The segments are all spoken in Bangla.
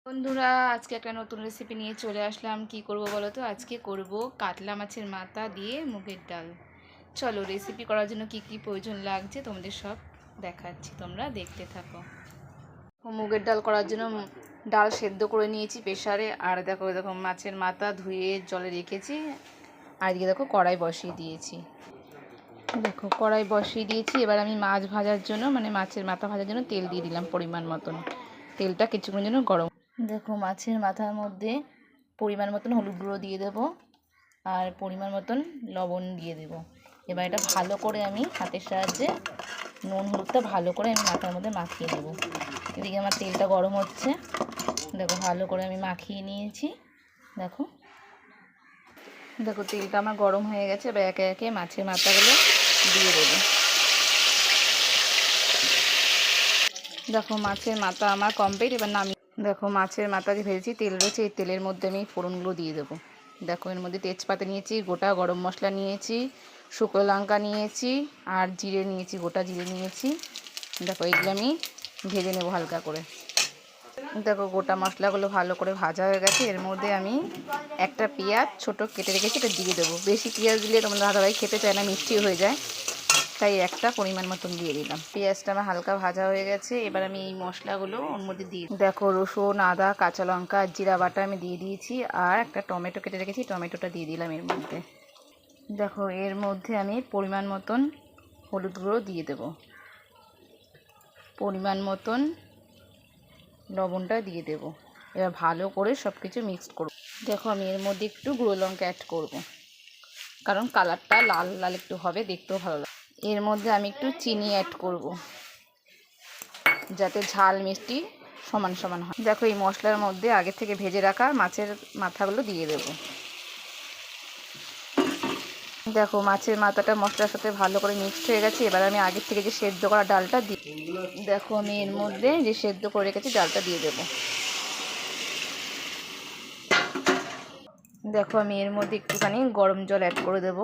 বন্ধুরা আজকে একটা নতুন রেসিপি নিয়ে চলে আসলাম। কি করব বলো তো? আজকে করব কাতলা মাছের মাথা দিয়ে মুগের ডাল। চলো রেসিপি করার জন্য কি কি প্রয়োজন লাগছে তোমাদের সব দেখাচ্ছি, তোমরা দেখতে থাকো। মুগের ডাল করার জন্য ডাল সেদ্ধ করে নিয়েছি প্রেসারে। আর দেখো দেখো মাছের মাথা ধুয়ে জলে রেখেছি। আর এদিকে দেখো কড়াই বসিয়ে দিয়েছি। দেখো কড়াই বসিয়ে দিয়েছি। এবার আমি মাছ ভাজার জন্য মাছের মাথা ভাজার জন্য তেল দিয়ে দিলাম পরিমাণ মতন। তেলটা কিছুক্ষণ জন্য গরম। দেখো মাছের মাথার মধ্যে পরিমাণ মতন হলুদ গুঁড়ো দিয়ে দেবো আর পরিমাণ মতন লবণ দিয়ে দেব। এবার এটা ভালো করে আমি হাতের সাহায্যে নুন হলুদটা ভালো করে আমি মাথার মধ্যে মাখিয়ে নেব। এদিকে আমার তেলটা গরম হচ্ছে। দেখো ভালো করে আমি মাখিয়ে নিয়েছি। দেখো দেখো তেলটা আমার গরম হয়ে গেছে। এবার একে একে মাছের মাথাগুলো দিয়ে দেবো। দেখো মাছের মাথা আমার কমপ্লিট। এবার দেখো মাছের মাথা যে ভেজেছি তেল রয়েছে, এই তেলের মধ্যে আমি ফোড়নগুলো দিয়ে দেবো। দেখো এর মধ্যে তেজপাতা নিয়েছি, গোটা গরম মশলা নিয়েছি, শুকনো লঙ্কা নিয়েছি আর জিরে নিয়েছি, গোটা জিরে নিয়েছি। দেখো এগুলো আমি ভেজে নেবো হালকা করে। দেখো গোটা মশলাগুলো ভালো করে ভাজা হয়ে গেছে। এর মধ্যে আমি একটা পেঁয়াজ ছোট কেটে রেখেছি, এটা দিয়ে দেবো। বেশি পেঁয়াজ দিলে তোমাদের দাদাভাই খেতে চায় না, মিষ্টি হয়ে যায়, তাই একটা পরিমাণ মতন দিয়ে দিলাম। পেঁয়াজটা আমার হালকা ভাজা হয়ে গেছে। এবার আমি এই মশলাগুলো ওর মধ্যে দিই। দেখো রসুন, আদা, কাঁচা লঙ্কা, জিরা বাটা আমি দিয়ে দিয়েছি। আর একটা টমেটো কেটে রেখেছি, টমেটোটা দিয়ে দিলাম এর মধ্যে। দেখো এর মধ্যে আমি পরিমাণ মতন হলুদ গুঁড়ো দিয়ে দেব, পরিমাণ মতন লবণটা দিয়ে দেব। এবার ভালো করে সব কিছু মিক্সড করব। দেখো আমি এর মধ্যে একটু গুঁড়ো লঙ্কা অ্যাড করব, কারণ কালারটা লাল লাল একটু হবে, দেখতেও ভালো লাগে। এর মধ্যে আমি একটু চিনি অ্যাড করব, যাতে ঝাল মিষ্টি সমান সমান হয়। দেখো এই মশলার মধ্যে আগে থেকে ভেজে রাখা মাছের মাথাগুলো দিয়ে দেব। দেখো মাছের মাথাটা মশলার সাথে ভালো করে মিক্সড হয়ে গেছে। এবার আমি আগের থেকে যে সেদ্ধ করা ডালটা দিই। দেখো আমি এর মধ্যে যে সেদ্ধ করে রেখেছি ডালটা দিয়ে দেব। দেখো আমি এর মধ্যে একটুখানি গরম জল অ্যাড করে দেব,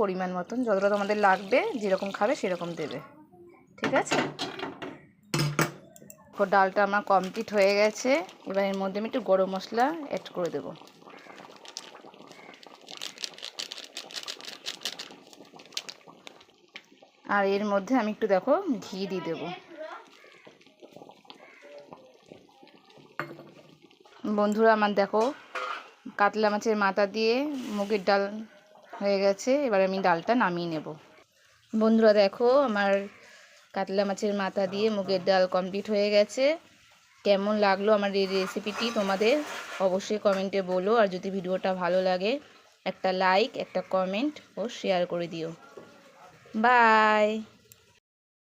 পরিমাণ মতন, যতটা তোমাদের লাগবে, যেরকম খাবে সেরকম দেবে, ঠিক আছে? ডালটা আমার কমপ্লিট হয়ে গেছে। এবার এর মধ্যে আমি একটু গরম মশলা অ্যাড করে দেব। আর এর মধ্যে আমি একটু দেখো ঘি দিয়ে দেব। বন্ধুরা আমার দেখো কাতলা মাছের মাথা দিয়ে মুগের ডাল হয়ে গেছে। এবার আমি ডালটা নামিয়ে নেব। বন্ধুরা দেখো আমার কাতলা মাছের মাথা দিয়ে মুগের ডাল কমপ্লিট হয়ে গেছে। কেমন লাগলো আমার এই রেসিপিটি তোমাদের অবশ্যই কমেন্টে বলো। আর যদি ভিডিওটা ভালো লাগে একটা লাইক, একটা কমেন্ট ও শেয়ার করে দিও। বাই।